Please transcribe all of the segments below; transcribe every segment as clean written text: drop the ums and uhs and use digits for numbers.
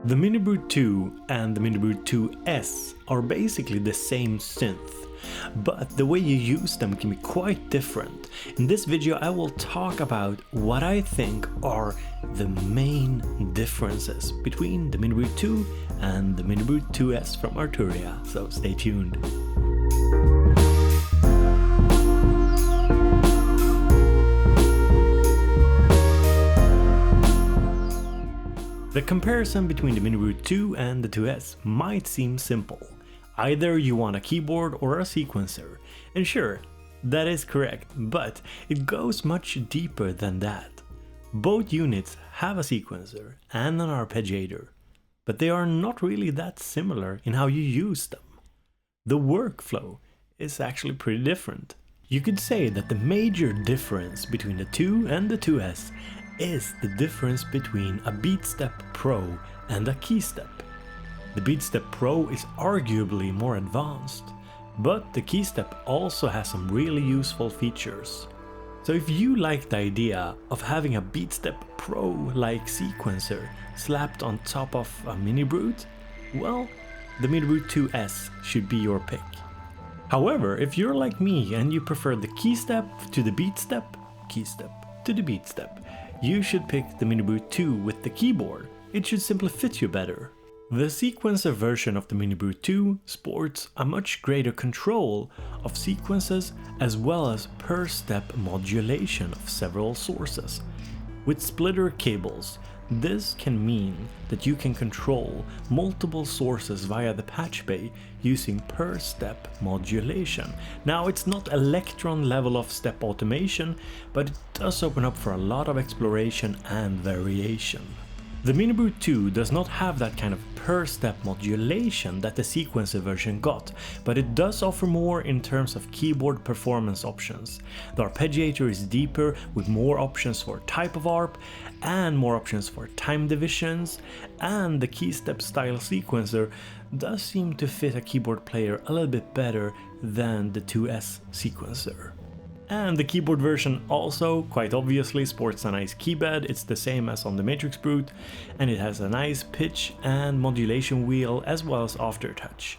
The MiniBrute 2 and the MiniBrute 2S are basically the same synth, but the way you use them can be quite different. In this video I will talk about what I think are the main differences between the MiniBrute 2 and the MiniBrute 2S from Arturia, so stay tuned. The comparison between the MiniBrute 2 and the 2S might seem simple. Either you want a keyboard or a sequencer, and sure, that is correct, but it goes much deeper than that. Both units have a sequencer and an arpeggiator, but they are not really that similar in how you use them. The workflow is actually pretty different. You could say that the major difference between the 2 and the 2S is the difference between a BeatStep Pro and a KeyStep. The BeatStep Pro is arguably more advanced, but the KeyStep also has some really useful features. So if you like the idea of having a BeatStep Pro-like sequencer slapped on top of a MiniBrute, well, the MiniBrute 2S should be your pick. However, if you're like me and you prefer the KeyStep to the BeatStep, KeyStep to the BeatStep, you should pick the MiniBrute 2 with the keyboard. It should simply fit you better. The sequencer version of the MiniBrute 2 sports a much greater control of sequences as well as per step modulation of several sources. With splitter cables, this can mean that you can control multiple sources via the patch bay using per step modulation. Now, it's not electron level of step automation, but it does open up for a lot of exploration and variation. The MiniBrute 2 does not have that kind of per step modulation that the sequencer version got, but it does offer more in terms of keyboard performance options. The arpeggiator is deeper with more options for type of arp and more options for time divisions, and the KeyStep style sequencer does seem to fit a keyboard player a little bit better than the 2S sequencer. And the keyboard version also, quite obviously, sports a nice keybed. It's the same as on the MatrixBrute, and it has a nice pitch and modulation wheel as well as aftertouch.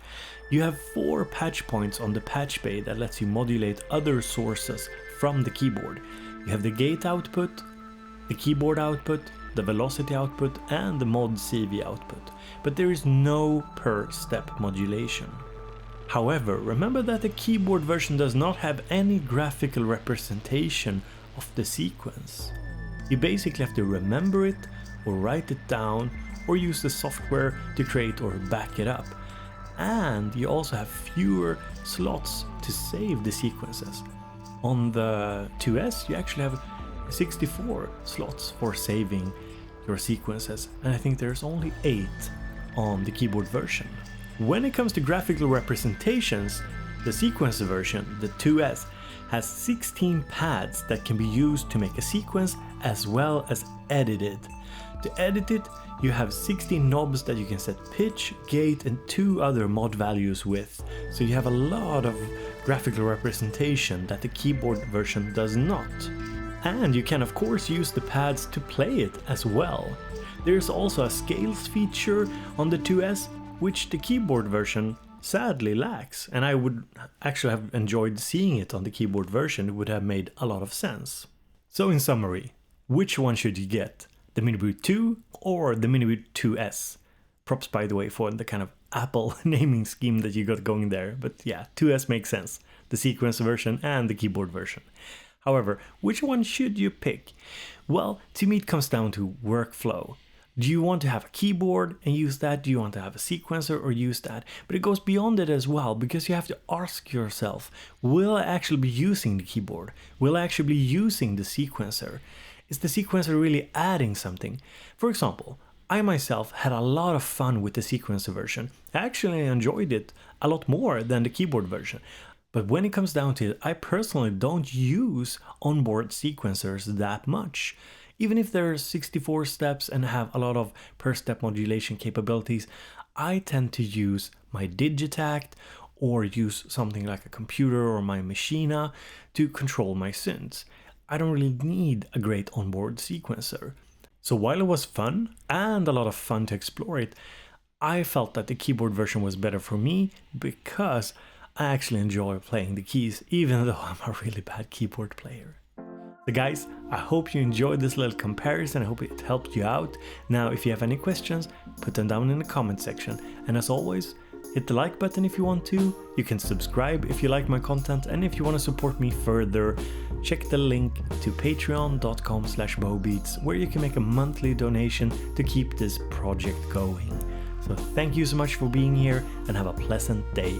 You have 4 patch points on the patch bay that lets you modulate other sources from the keyboard. You have the gate output, the keyboard output, the velocity output, and the mod CV output, but there is no per step modulation. However, remember that the keyboard version does not have any graphical representation of the sequence. You basically have to remember it or write it down or use the software to create or back it up. And you also have fewer slots to save the sequences. On the 2S you actually have 64 slots for saving your sequences, and I think there's only 8 on the keyboard version. When it comes to graphical representations, the sequencer version, the 2S, has 16 pads that can be used to make a sequence as well as edit it. To edit it, you have 16 knobs that you can set pitch, gate, and 2 other mod values with, so you have a lot of graphical representation that the keyboard version does not. And you can of course use the pads to play it as well. There's also a scales feature on the 2S, which the keyboard version sadly lacks, and I would actually have enjoyed seeing it on the keyboard version. It would have made a lot of sense. So in summary, which one should you get? The MiniBrute 2 or the MiniBrute 2S? Props, by the way, for the kind of Apple naming scheme that you got going there, but yeah, 2S makes sense. The sequencer version and the keyboard version. However, which one should you pick? Well, to me it comes down to workflow. Do you want to have a keyboard and use that? Do you want to have a sequencer or use that? But it goes beyond it as well, because you have to ask yourself, will I actually be using the keyboard? Will I actually be using the sequencer? Is the sequencer really adding something? For example, I myself had a lot of fun with the sequencer version. I actually enjoyed it a lot more than the keyboard version. But when it comes down to it, I personally don't use onboard sequencers that much. Even if there are 64 steps and have a lot of per step modulation capabilities, I tend to use my Digitact or use something like a computer or my Machina to control my synths. I don't really need a great onboard sequencer. So while it was fun and a lot of fun to explore it, I felt that the keyboard version was better for me because I actually enjoy playing the keys, even though I'm a really bad keyboard player. So guys, I hope you enjoyed this little comparison. I hope it helped you out. Now, if you have any questions, put them down in the comment section. And as always, hit the like button if you want to. You can subscribe if you like my content, and if you want to support me further, check the link to patreon.com/bowbeats, where you can make a monthly donation to keep this project going. So thank you so much for being here, and have a pleasant day.